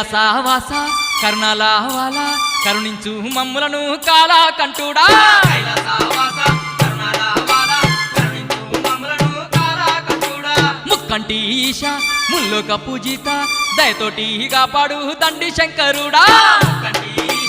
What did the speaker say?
కైలాసవాస కరుణాలవాల కరుణించు మమ్ములను కాలా కంటుడా ముక్కంటి ఈశ ముల్లోక పూజిత దయతోటి కాపాడు దండి శంకరుడా